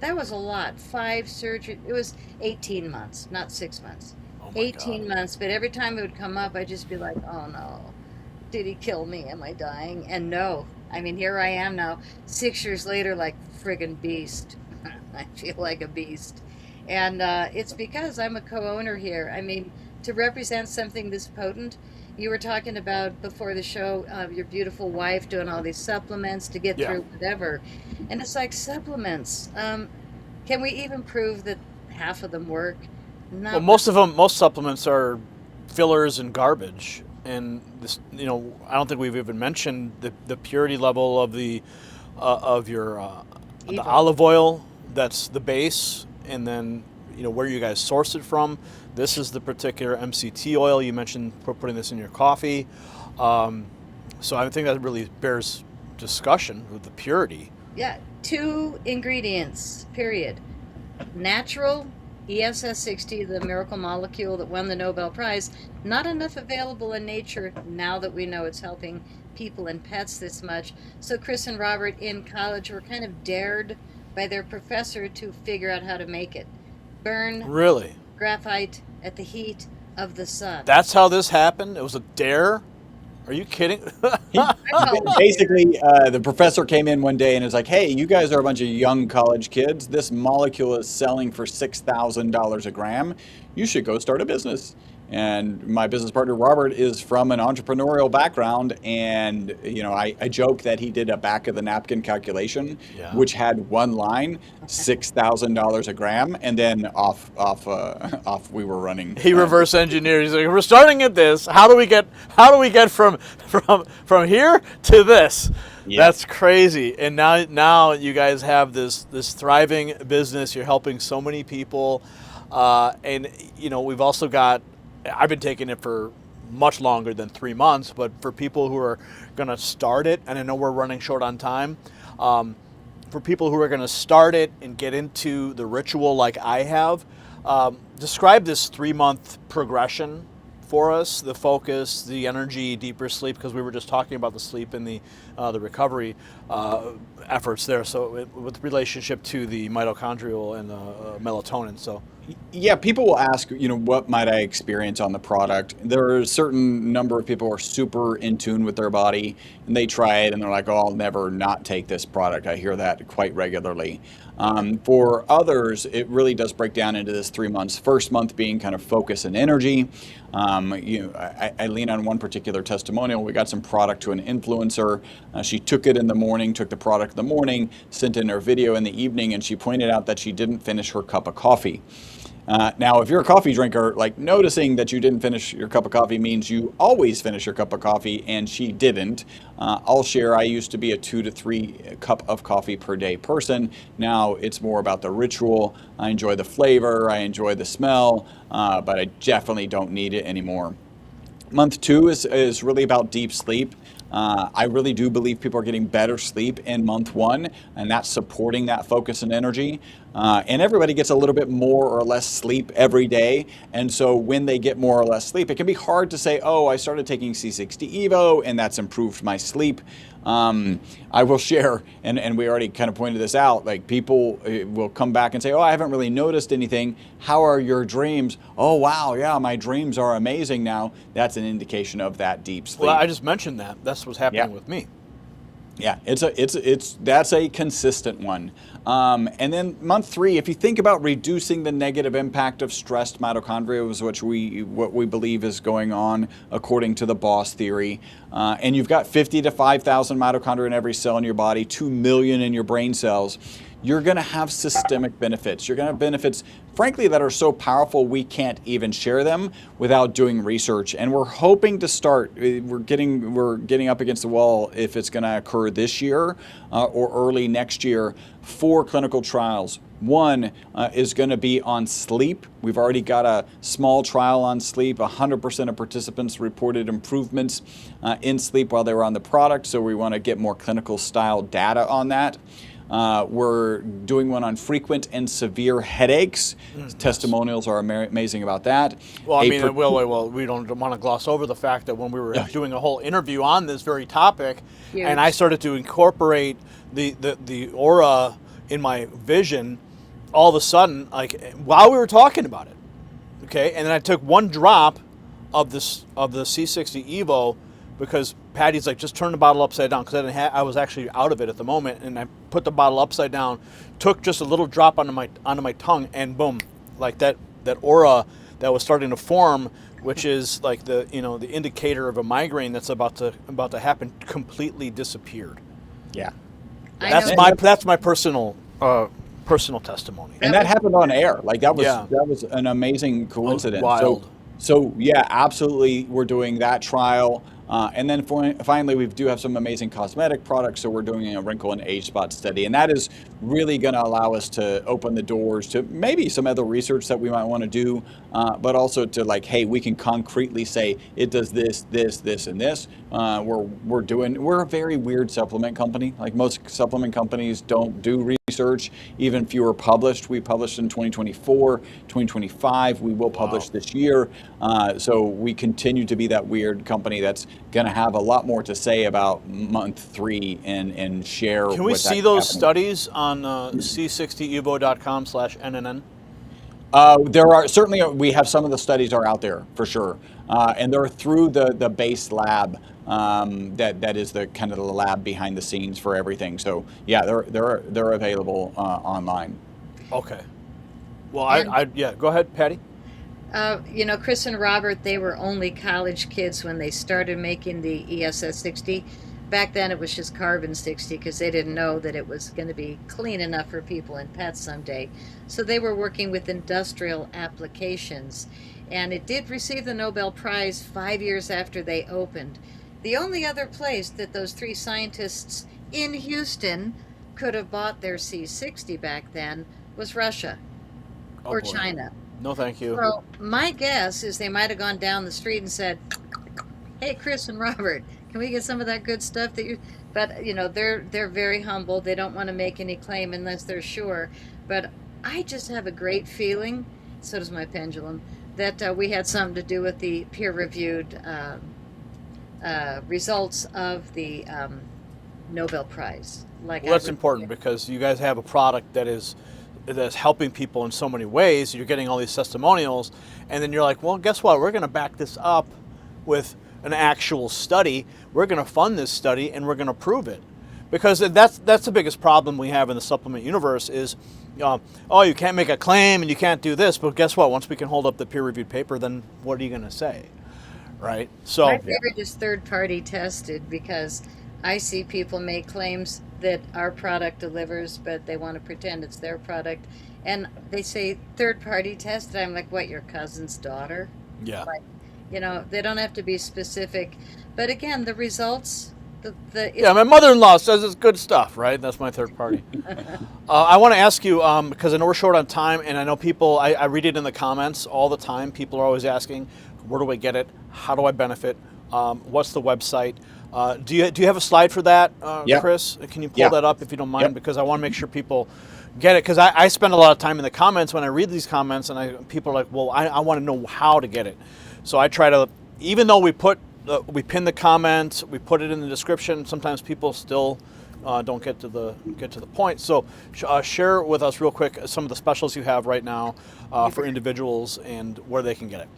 That was a lot. 5 surgery. It was 18 months, not 6 months.
Oh my God.
18 months. But every time it would come up, I'd just be like, oh no, did he kill me? Am I dying? And no, I mean, here I am now, 6 years later, like friggin' beast. I feel like a beast. And it's because I'm a co-owner here. I mean, to represent something this potent, you were talking about before the show, your beautiful wife doing all these supplements to get
Yeah.
through whatever. And it's like supplements. Can we even prove that half of them work?
Well,
Not
most of them, most supplements are fillers and garbage, and this, I don't think we've even mentioned the purity level of the of your the
evil.
olive oil. That's the base, and then where you guys source it from. This is the particular MCT oil you mentioned for putting this in your coffee. So I think that really bears discussion with the purity.
Yeah, 2 ingredients, period. Natural, ESS 60, the miracle molecule that won the Nobel Prize. Not enough available in nature now that we know it's helping people and pets this much. So Chris and Robert in college were kind of dared by their professor to figure out how to make it. Burn
Really,
graphite at the heat of the sun.
that's how this happened. It was a dare. Are you kidding?
He,
I call it
basically, the professor came in one day and is like, "Hey, you guys are a bunch of young college kids. This molecule is selling for $6,000 a gram. You should go start a business." And my business partner Robert is from an entrepreneurial background, and I joke that he did a back of the napkin calculation,
Yeah.
which had one line, $6,000 a gram, and then off we were running.
He reverse engineered. He's like, "We're starting at this. How do we get from here to this?"
Yeah.
That's crazy. And now you guys have this thriving business. You're helping so many people, and we've also got. I've been taking it for much longer than 3 months, but for people who are going to start it, and I know we're running short on time. For people who are going to start it and get into the ritual like I have, describe this 3-month progression for us, the focus, the energy, deeper sleep, because we were just talking about the sleep and the recovery efforts there. So with relationship to the mitochondrial and the melatonin. So
Yeah, people will ask, what might I experience on the product? There are a certain number of people who are super in tune with their body, and they try it, and they're like, "Oh, I'll never not take this product." I hear that quite regularly. For others, it really does break down into this 3 months. First month being kind of focus and energy. I lean on one particular testimonial. We got some product to an influencer. She took it in the morning, took the product in the morning, sent in her video in the evening, and she pointed out that she didn't finish her cup of coffee. Now, if you're a coffee drinker, like noticing that you didn't finish your cup of coffee means you always finish your cup of coffee, and she didn't. I'll share, I used to be a 2 to 3 cup of coffee per day person. Now it's more about the ritual. I enjoy the flavor, I enjoy the smell, but I definitely don't need it anymore. Month 2 is really about deep sleep. I really do believe people are getting better sleep in month 1, and that's supporting that focus and energy. And everybody gets a little bit more or less sleep every day. And so when they get more or less sleep, it can be hard to say, "Oh, I started taking C60 Evo and that's improved my sleep." I will share, and we already kind of pointed this out, like people will come back and say, "Oh, I haven't really noticed anything. How are your dreams?" "Oh, wow, yeah, my dreams are amazing now." That's an indication of that deep sleep.
well, I just mentioned that. That's what's happening
Yeah.
with me.
Yeah, that's a consistent one. And then month 3, if you think about reducing the negative impact of stressed mitochondria, is what we believe is going on according to the Boss theory. And you've got 50 to 5,000 mitochondria in every cell in your body, 2 million in your brain cells. you're going to have systemic benefits. You're going to have benefits, frankly, that are so powerful we can't even share them without doing research. And we're hoping to start. We're getting up against the wall if it's going to occur this year or early next year for clinical trials. One is going to be on sleep. We've already got a small trial on sleep. 100% of participants reported improvements in sleep while they were on the product, so we want to get more clinical style data on that. We're doing one on frequent and severe headaches. Testimonials are amazing about that.
Well, I mean, well, we don't want to gloss over the fact that when we were doing a whole interview on this very topic,
Huge.
and I started to incorporate the aura in my vision, all of a sudden, like while we were talking about it, okay, and then I took one drop of the C60 Evo because Patty's like, just turn the bottle upside down, because I was actually out of it at the moment, and I put the bottle upside down, took just a little drop onto my tongue, and boom, like that aura that was starting to form, which is like the indicator of a migraine that's about to happen, completely disappeared.
Yeah,
that's my personal testimony.
And that happened on air. Like that was an amazing coincidence.
Wild.
So yeah, absolutely, we're doing that trial. And then finally, we do have some amazing cosmetic products. So we're doing a wrinkle and age spot study. And that is really going to allow us to open the doors to maybe some other research that we might want to do, but also to like, hey, we can concretely say it does this, this, this, and this. We're a very weird supplement company. Like most supplement companies don't do research, even fewer published. We published in 2024, 2025. We will publish this year. So we continue to be that weird company that's going to have a lot more to say about month 3 and share.
Can we see those studies on c60evo.com/NNN?
There are certainly, we have some of the studies are out there for sure. And they're through the base lab. That is the kind of the lab behind the scenes for everything. So yeah, they're available online.
Okay. Well, go ahead, Patty.
Chris and Robert, they were only college kids when they started making the ESS 60. Back then it was just carbon 60 because they didn't know that it was going to be clean enough for people and pets someday. So they were working with industrial applications. And it did receive the Nobel Prize 5 years after they opened. The only other place that those 3 scientists in Houston could have bought their C60 back then was Russia or China.
No, thank you.
So my guess is they might have gone down the street and said, "Hey, Chris and Robert, can we get some of that good stuff that you?" But they're very humble. They don't want to make any claim unless they're sure. But I just have a great feeling. So does my pendulum. That we had something to do with the peer-reviewed results of the Nobel Prize.
Well, that's important because you guys have a product that's helping people in so many ways. You're getting all these testimonials, and then you're like, well, guess what? We're going to back this up with an actual study. We're going to fund this study, and we're going to prove it. Because that's the biggest problem we have in the supplement universe is, you can't make a claim and you can't do this. But guess what? Once we can hold up the peer-reviewed paper, then what are you going to say? Right? So
my favorite is third-party tested, because I see people make claims that our product delivers, but they want to pretend it's their product. And they say third-party tested. I'm like, what, your cousin's daughter?
Yeah.
Like, they don't have to be specific. But again, the results...
my mother-in-law says it's good stuff, right? That's my third party. I want to ask you, because I know we're short on time, and I know people, I read it in the comments all the time. People are always asking, where do I get it? How do I benefit? What's the website? Do you have a slide for that, Chris? Can you pull that up if you don't mind? Because I want to make sure people get it. Because I spend a lot of time in the comments when I read these comments, and people are like, well, I want to know how to get it. So I try to, even though we pin the comments, we put it in the description, sometimes people still don't get to the point. So share with us real quick some of the specials you have right now for individuals and where they can get it.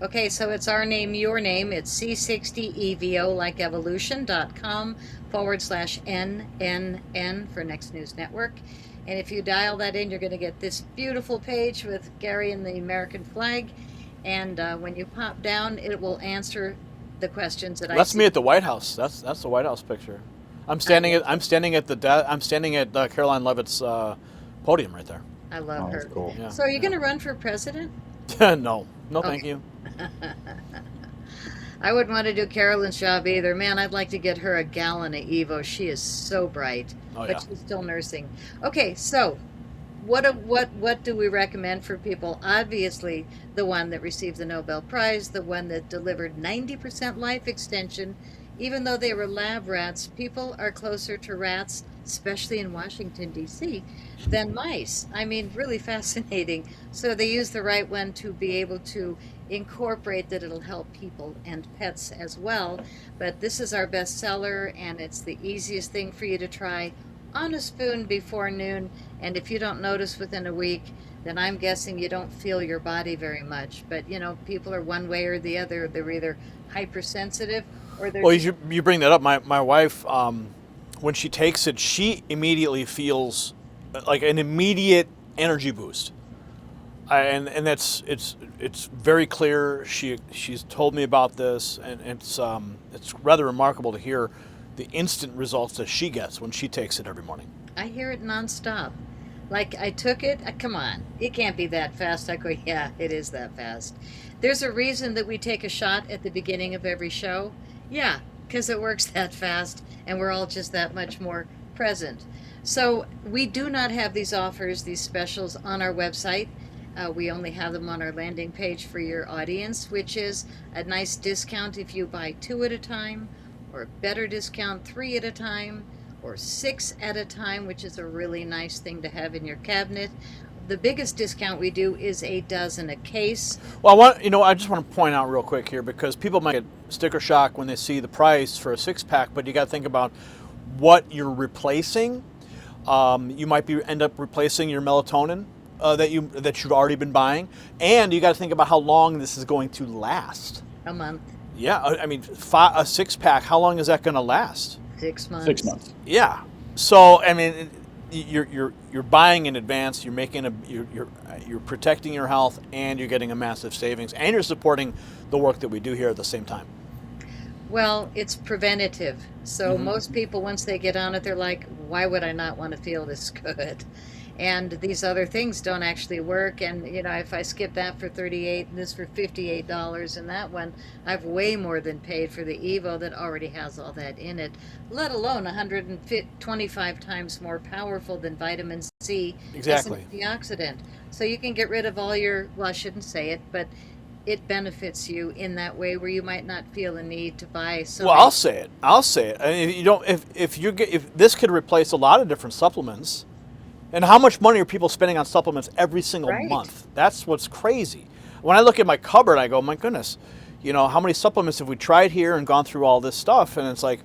Okay, so it's our name, your name. It's C60EVO, like evolution.com/NNN for Next News Network. And if you dial that in, you're going to get this beautiful page with Gary and the American flag. And when you pop down, it will answer the questions that
That's me at the White House. That's the White House picture. I'm standing at Caroline Levitt's podium right there.
I love
Oh, that's
her.
cool.
Yeah.
So are you going to run for president?
No, thank
Okay.
you.
I wouldn't want to do Carolyn's job either. Man, I'd like to get her a gallon of Evo. She is so bright,
Oh
but
yeah.
she's still nursing. Okay, so what do we recommend for people? Obviously, the one that received the Nobel Prize, the one that delivered 90% life extension, even though they were lab rats, people are closer to rats, especially in Washington D.C., than mice. I mean, really fascinating. So they use the right one to be able to incorporate that it'll help people and pets as well. But this is our bestseller, and it's the easiest thing for you to try on a spoon before noon. And if you don't notice within a week, then I'm guessing you don't feel your body very much. But people are one way or the other. They're either hypersensitive or they're
Well,
just
you bring that up. My wife, when she takes it, she immediately feels like an immediate energy boost. And it's very clear. She's told me about this, and it's rather remarkable to hear the instant results that she gets when she takes it every morning.
I hear it nonstop. Like I took it. Come on, it can't be that fast. I go, yeah, it is that fast. There's a reason that we take a shot at the beginning of every show. Yeah, because it works that fast, and we're all just that much more present. So we do not have these offers, these specials on our website. We only have them on our landing page for your audience, which is a nice discount if you buy two at a time, or a better discount three at a time, or six at a time, which is a really nice thing to have in your cabinet. The biggest discount we do is a dozen a case.
Well, I just want to point out real quick here because people might get sticker shock when they see the price for a 6-pack, but you got to think about what you're replacing. You might end up replacing your melatonin that you've already been buying, and you got to think about how long this is going to last.
A month.
Yeah, I mean, a 6-pack. How long is that going to last?
6 months.
6 months.
Yeah. So I mean, you're buying in advance. You're making you're protecting your health, and you're getting a massive savings, and you're supporting the work that we do here at the same time.
Well, it's preventative. So most people, once they get on it, they're like, why would I not want to feel this good? And these other things don't actually work. And, if I skip that for 38 and this for $58 and that one, I've way more than paid for the Evo that already has all that in it, let alone 125 times more powerful than vitamin C
Exactly.
as an antioxidant. So you can get rid of all well, I shouldn't say it, but it benefits you in that way where you might not feel a need to buy so
Well,
many.
I'll say it. I mean, if this could replace a lot of different supplements, and how much money are people spending on supplements every single
Right.
month? That's what's crazy. When I look at my cupboard, I go, my goodness, how many supplements have we tried here and gone through all this stuff? And it's like,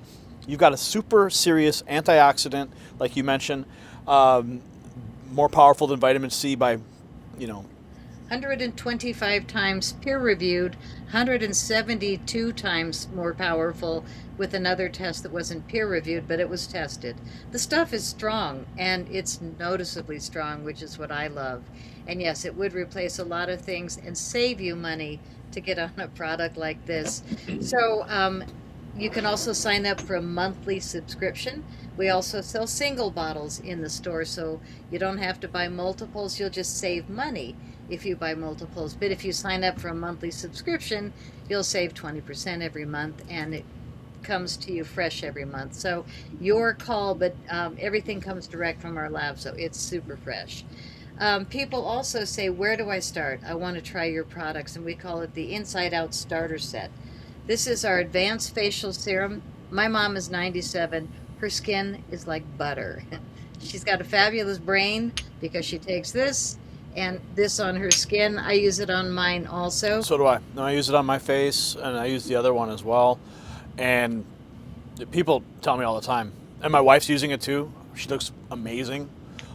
you've got a super serious antioxidant, like you mentioned, more powerful than vitamin C by,
125 times peer reviewed, 172 times more powerful with another test that wasn't peer reviewed, but it was tested. The stuff is strong, and it's noticeably strong, which is what I love. And yes, it would replace a lot of things and save you money to get on a product like this. So you can also sign up for a monthly subscription. We also sell single bottles in the store, so you don't have to buy multiples. You'll just save money if you buy multiples. But if you sign up for a monthly subscription, you'll save 20% every month, and it comes to you fresh every month. So your call, but everything comes direct from our lab, so it's super fresh. People also say, where do I start? I want to try your products, and we call it the Inside Out Starter Set. This is our advanced facial serum. My mom is 97. Her skin is like butter. She's got a fabulous brain because she takes this and this on her skin. I use it on mine also.
so do I. No, I use it on my face, and I use the other one as well. And people tell me all the time, and my wife's using it too. She looks amazing.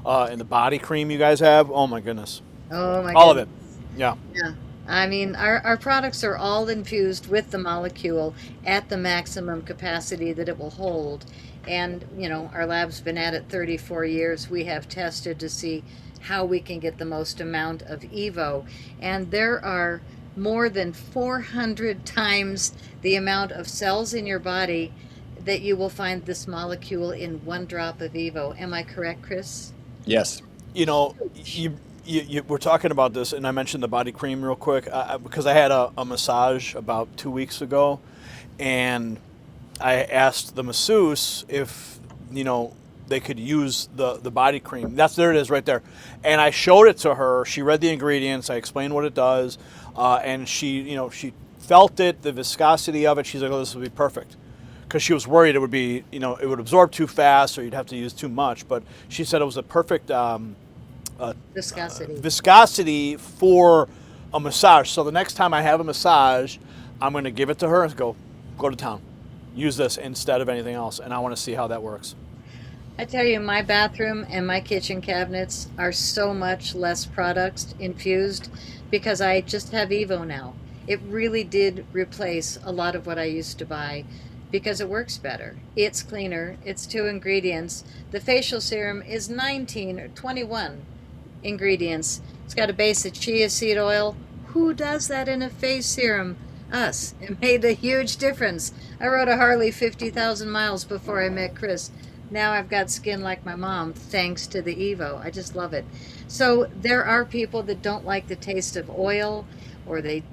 And the body cream you guys have, oh my goodness.
Oh my
All of
goodness.
it. Yeah.
Yeah. I mean, our products are all infused with the molecule at the maximum capacity that it will hold. And, our lab's been at it 34 years. We have tested to see how we can get the most amount of Evo. And there are more than 400 times the amount of cells in your body that you will find this molecule in 1 drop of Evo. Am I correct, Chris?
Yes.
You know, you we're talking about this, and I mentioned the body cream real quick because I had a massage about 2 weeks ago, and I asked the masseuse if they could use the body cream. There it is right there, and I showed it to her. She read the ingredients. I explained what it does, and she felt it, the viscosity of it. She's like, "Oh, this would be perfect," because she was worried it would be it would absorb too fast or you'd have to use too much. But she said it was a perfect
Viscosity.
for a massage. So the next time I have a massage, I'm going to give it to her and go to town. Use this instead of anything else, and I want to see how that works.
I tell you, my bathroom and my kitchen cabinets are so much less products infused because I just have Evo now. It really did replace a lot of what I used to buy because it works better. It's cleaner. It's 2 ingredients. The facial serum is 19 or 21 ingredients. It's got a base of chia seed oil. Who does that in a face serum? Us. It made a huge difference. I rode a Harley 50,000 miles before I met Chris. Now I've got skin like my mom thanks to the Evo. I just love it. So there are people that don't like the taste of oil, or they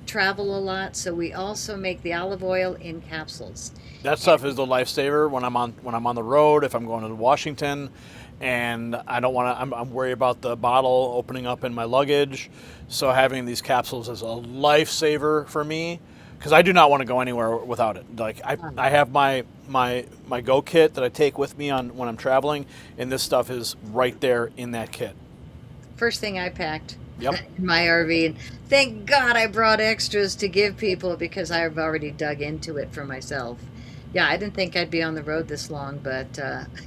travel a lot. So we also make the olive oil in capsules.
That stuff is the lifesaver when I'm on the road. If I'm going to Washington, and I don't want to, I'm worried about the bottle opening up in my luggage. So having these capsules is a lifesaver for me because I do not want to go anywhere without it. Like I have my go kit that I take with me when I'm traveling, and this stuff is right there in that kit.
First thing I packed.
Yep.
In my RV, and thank God I brought extras to give people because I've already dug into it for myself. Yeah, I didn't think I'd be on the road this long, but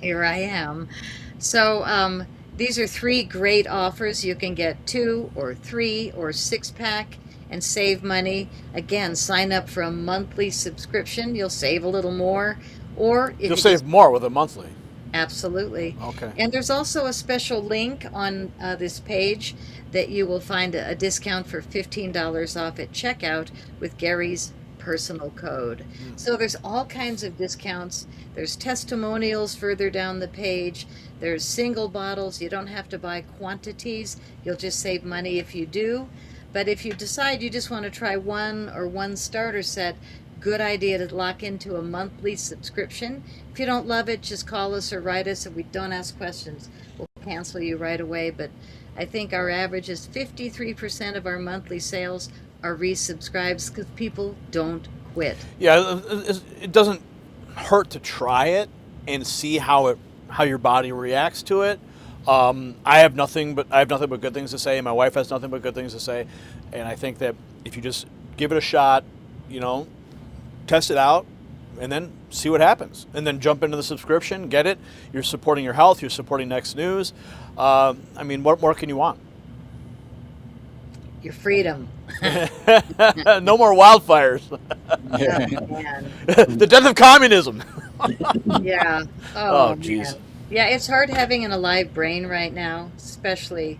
here I am. So these are 3 great offers. You can get 2 or 3 or 6-pack and save money. Again, sign up for a monthly subscription. You'll save a little more, or if
You'll save more with a monthly.
Absolutely.
Okay.
And there's also a special link on this page that you will find a discount for $15 off at checkout with Gary's personal code. So there's all kinds of discounts. There's testimonials further down the page. There's single bottles. You don't have to buy quantities. You'll just save money if you do. But if you decide you just want to try one starter set, good idea to lock into a monthly subscription. If you don't love it, just call us or write us. If we don't ask questions, we'll cancel you right away. But I think our average is 53% of our monthly sales are resubscribes because people don't quit.
Yeah, it doesn't hurt to try it and see how your body reacts to it. I have nothing but good things to say. My wife has nothing but good things to say, and I think that if you just give it a shot, test it out, and then see what happens, and then jump into the subscription, get it. You're supporting your health. You're supporting Next News. What more can you want?
Your freedom.
No more wildfires.
Oh, man.
The death of communism.
Yeah.
Oh,
man.
jeez.
Yeah, it's hard having an alive brain right now, especially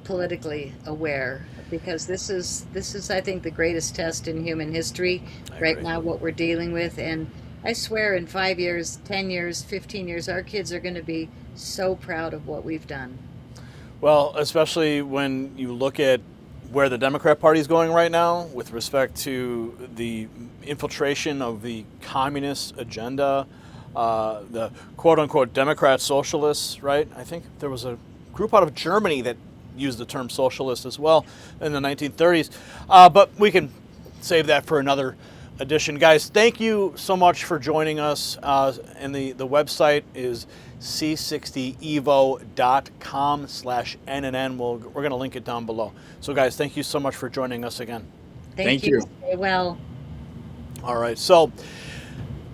politically aware, because this is I think the greatest test in human history right now, what we're dealing with. And I swear in 5 years, 10 years, 15 years, our kids are going to be so proud of what we've done.
Well, especially when you look at where the Democrat Party is going right now with respect to the infiltration of the communist agenda, the quote-unquote Democrat socialists, right? I think there was a group out of Germany that used the term socialist as well in the 1930s. But we can save that for another edition. Guys, thank you so much for joining us. And the website is c60evo.com/NNN. We're going to link it down below. So guys, thank you so much for joining us again.
Thank you. Stay well.
All right, so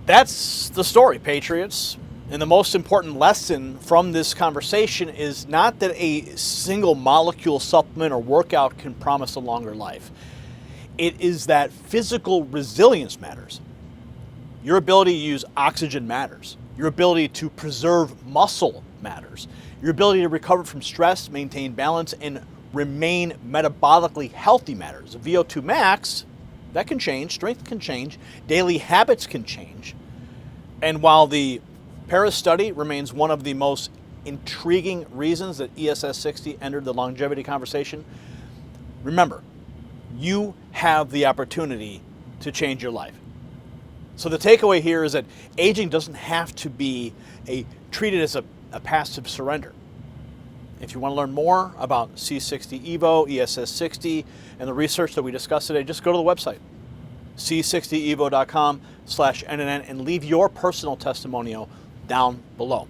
that's the story, Patriots. And the most important lesson from this conversation is not that a single molecule supplement or workout can promise a longer life. It is that physical resilience matters. Your ability to use oxygen matters. Your ability to preserve muscle matters. Your ability to recover from stress, maintain balance, and remain metabolically healthy matters. VO2 max That can change. Strength can change. Daily habits can change. And while the Paris study remains one of the most intriguing reasons that ESS 60 entered the longevity conversation, remember, you have the opportunity to change your life. So the takeaway here is that aging doesn't have to be treated as a passive surrender. If you want to learn more about C60 Evo, ESS 60, and the research that we discussed today, just go to the website, c60evo.com/NNN, and leave your personal testimonial down below.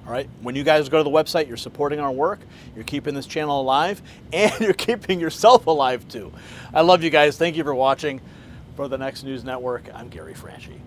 All right, when you guys go to the website, you're supporting our work, you're keeping this channel alive, and you're keeping yourself alive too. I love you guys. Thank you for watching. For the Next News Network, I'm Gary Franchi.